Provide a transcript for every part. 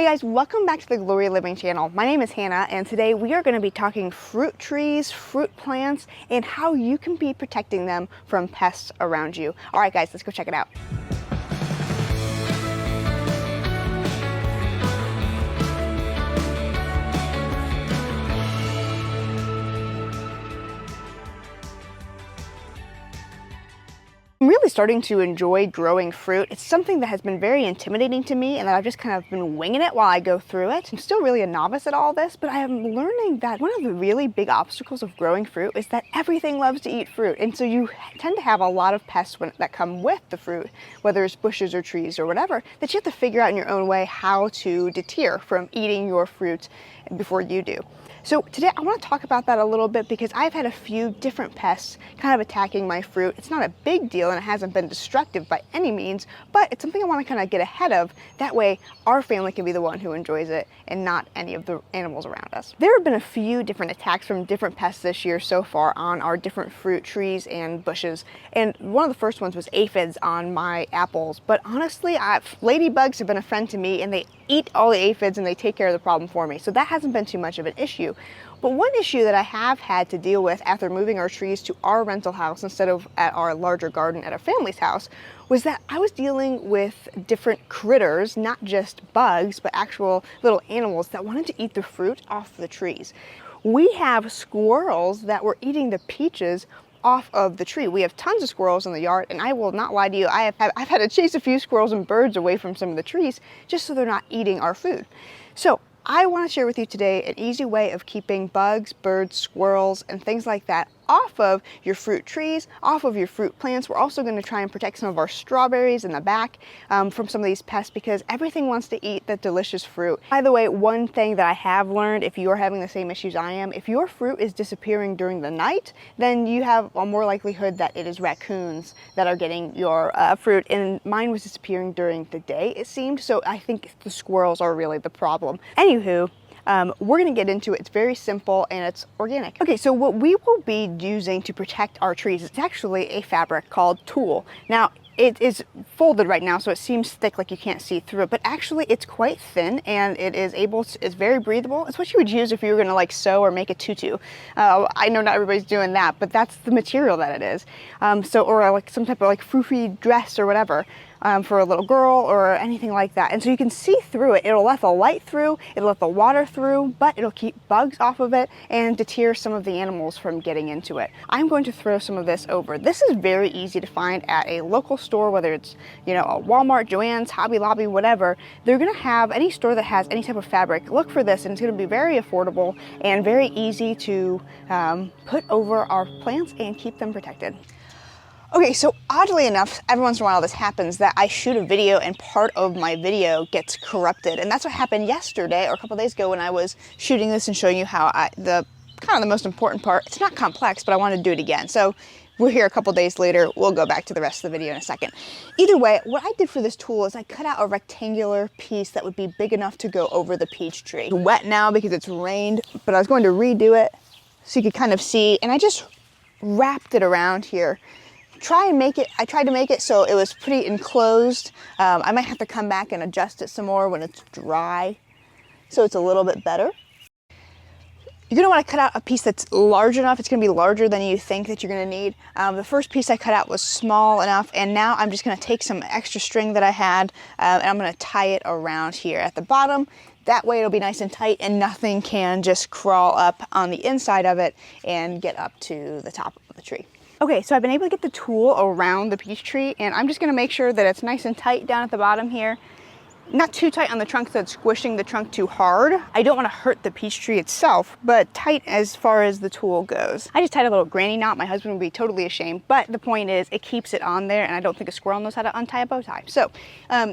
Hey guys, welcome back to the Glory Living channel. My name is Hannah and today we are going to be talking fruit trees, fruit plants, and how you can be protecting them from pests around you. Alright guys, let's go check it out. I'm really starting to enjoy growing fruit. It's something that has been very intimidating to me and that I've just kind of been winging it while I go through it. I'm still really a novice at all this, but I am learning that one of the really big obstacles of growing fruit is that everything loves to eat fruit. And so you tend to have a lot of pests that come with the fruit, whether it's bushes or trees or whatever, that you have to figure out in your own way how to deter from eating your fruit before you do. So today I want to talk about that a little bit because I've had a few different pests kind of attacking my fruit. It's not a big deal and it hasn't been destructive by any means, but it's something I want to kind of get ahead of. That way our family can be the one who enjoys it and not any of the animals around us. There have been a few different attacks from different pests this year so far on our different fruit trees and bushes. And one of the first ones was aphids on my apples. But honestly, ladybugs have been a friend to me and they eat all the aphids and they take care of the problem for me. So that hasn't been too much of an issue. But one issue that I have had to deal with after moving our trees to our rental house instead of at our larger garden at our family's house was that I was dealing with different critters, not just bugs, but actual little animals that wanted to eat the fruit off the trees. We have squirrels that were eating the peaches off of the tree. We have tons of squirrels in the yard, and I will not lie to you, I've had to chase a few squirrels and birds away from some of the trees just so they're not eating our food. So I want to share with you today an easy way of keeping bugs, birds, squirrels, and things like that off of your fruit trees, off of your fruit plants. We're also going to try and protect some of our strawberries in the back from some of these pests because everything wants to eat that delicious fruit. By the way, one thing that I have learned, if you're having the same issues I am, if your fruit is disappearing during the night, then you have a more likelihood that it is raccoons that are getting your fruit, and mine was disappearing during the day, it seemed, so I think the squirrels are really the problem. Anywho, we're going to get into it. It's very simple and it's organic. Okay, so what we will be using to protect our trees is actually a fabric called tulle. Now, it is folded right now, so it seems thick like you can't see through it, but actually it's quite thin and it's very breathable. It's what you would use if you were going to like sew or make a tutu. I know not everybody's doing that, but that's the material that it is. Or like some type of like froofy dress or whatever. For a little girl or anything like that. And so you can see through it. It'll let the light through, it'll let the water through, but it'll keep bugs off of it and deter some of the animals from getting into it. I'm going to throw some of this over. This is very easy to find at a local store, whether it's, a Walmart, Joann's, Hobby Lobby, whatever. They're gonna have any store that has any type of fabric. Look for this and it's gonna be very affordable and very easy to put over our plants and keep them protected. Okay, so oddly enough, every once in a while this happens that I shoot a video and part of my video gets corrupted. And that's what happened yesterday or a couple days ago when I was shooting this and showing you how the most important part, it's not complex, but I want to do it again. So we're here a couple days later, we'll go back to the rest of the video in a second. Either way, what I did for this tool is I cut out a rectangular piece that would be big enough to go over the peach tree. It's wet now because it's rained, but I was going to redo it so you could kind of see, and I just wrapped it around here. I tried to make it so it was pretty enclosed. I might have to come back and adjust it some more when it's dry so it's a little bit better. You're gonna wanna cut out a piece that's large enough. It's gonna be larger than you think that you're gonna need. The first piece I cut out was small enough, and now I'm just gonna take some extra string that I had and I'm gonna tie it around here at the bottom. That way it'll be nice and tight and nothing can just crawl up on the inside of it and get up to the top of the tree. Okay, so I've been able to get the tool around the peach tree, and I'm just gonna make sure that it's nice and tight down at the bottom here. Not too tight on the trunk so it's squishing the trunk too hard. I don't wanna hurt the peach tree itself, but tight as far as the tool goes. I just tied a little granny knot. My husband would be totally ashamed, but the point is it keeps it on there, and I don't think a squirrel knows how to untie a bow tie. So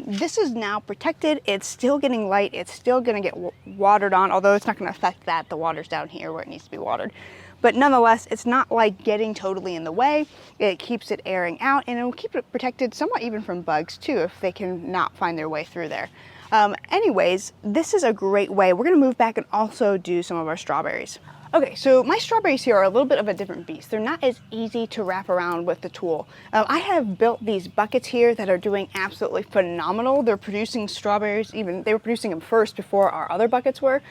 this is now protected. It's still getting light. It's still gonna get watered on, although it's not gonna affect that. The water's down here where it needs to be watered. But nonetheless, it's not like getting totally in the way. It keeps it airing out and it will keep it protected somewhat even from bugs too if they can not find their way through there. Anyways, this is a great way. We're gonna move back and also do some of our strawberries. Okay, so my strawberries here are a little bit of a different beast. They're not as easy to wrap around with the tool. I have built these buckets here that are doing absolutely phenomenal. They're producing strawberries, even they were producing them first before our other buckets were.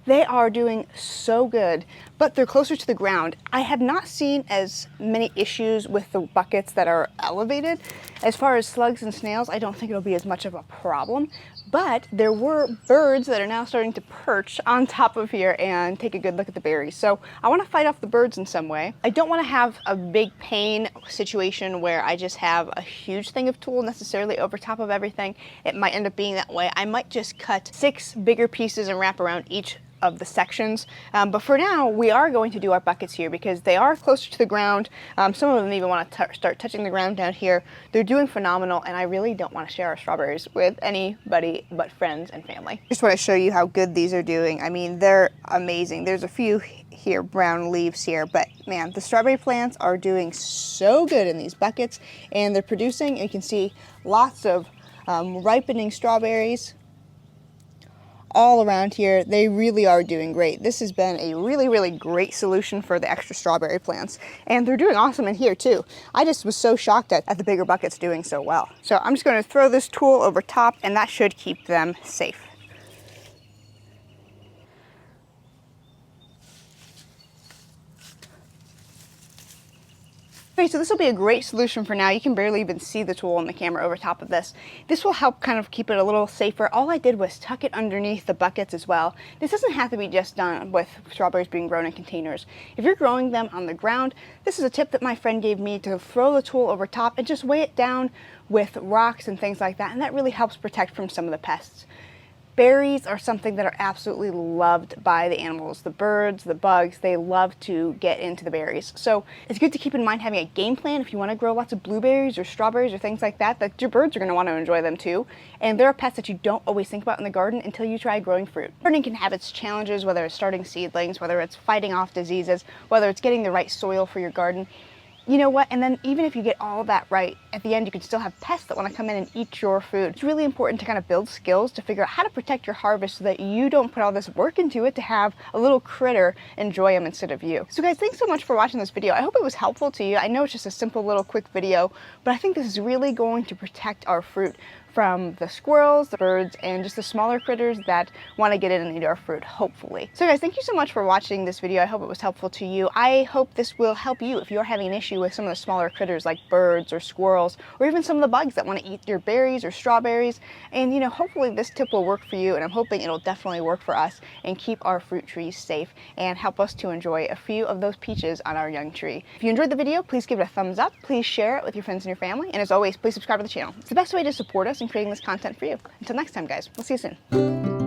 They are doing so good, but they're closer to the ground. I have not seen as many issues with the buckets that are elevated. As far as slugs and snails, I don't think it'll be as much of a problem, but there were birds that are now starting to perch on top of here and take a good look at the berries. So I want to fight off the birds in some way. I don't want to have a big pain situation where I just have a huge thing of tulle necessarily over top of everything. It might end up being that way. I might just cut 6 bigger pieces and wrap around each of the sections, but for now we are going to do our buckets here because they are closer to the ground. Some of them even want to start touching the ground down here. They're doing phenomenal, and I really don't want to share our strawberries with anybody but friends and family. Just want to show you how good these are doing. I mean, they're amazing. There's a few here, brown leaves here, but man, the strawberry plants are doing so good in these buckets, and they're producing, you can see lots of ripening strawberries all around here. They really are doing great. This has been a really great solution for the extra strawberry plants, and they're doing awesome in here too. I just was so shocked at the bigger buckets doing so well. So I'm just going to throw this tool over top, and that should keep them safe. Okay, so this will be a great solution for now. You can barely even see the tool on the camera over top of this. This will help kind of keep it a little safer. All I did was tuck it underneath the buckets as well. This doesn't have to be just done with strawberries being grown in containers. If you're growing them on the ground, this is a tip that my friend gave me, to throw the tool over top and just weigh it down with rocks and things like that, and that really helps protect from some of the pests. Berries are something that are absolutely loved by the animals. The birds, the bugs, they love to get into the berries. So it's good to keep in mind having a game plan if you want to grow lots of blueberries or strawberries or things like that, that your birds are going to want to enjoy them too. And there are pests that you don't always think about in the garden until you try growing fruit. Gardening can have its challenges, whether it's starting seedlings, whether it's fighting off diseases, whether it's getting the right soil for your garden. You know what, and then even if you get all that right, at the end you can still have pests that want to come in and eat your food. It's really important to kind of build skills to figure out how to protect your harvest so that you don't put all this work into it to have a little critter enjoy them instead of you. So guys, thanks so much for watching this video. I hope it was helpful to you. I know it's just a simple little quick video, but I think this is really going to protect our fruit from the squirrels, the birds, and just the smaller critters that want to get in and eat our fruit, hopefully. So guys, thank you so much for watching this video. I hope it was helpful to you. I hope this will help you if you're having an issue with some of the smaller critters like birds or squirrels, or even some of the bugs that want to eat your berries or strawberries. And you know, hopefully this tip will work for you, and I'm hoping it'll definitely work for us and keep our fruit trees safe and help us to enjoy a few of those peaches on our young tree. If you enjoyed the video, please give it a thumbs up. Please share it with your friends and your family. And as always, please subscribe to the channel. It's the best way to support us in creating this content for you. Until next time, guys, we'll see you soon.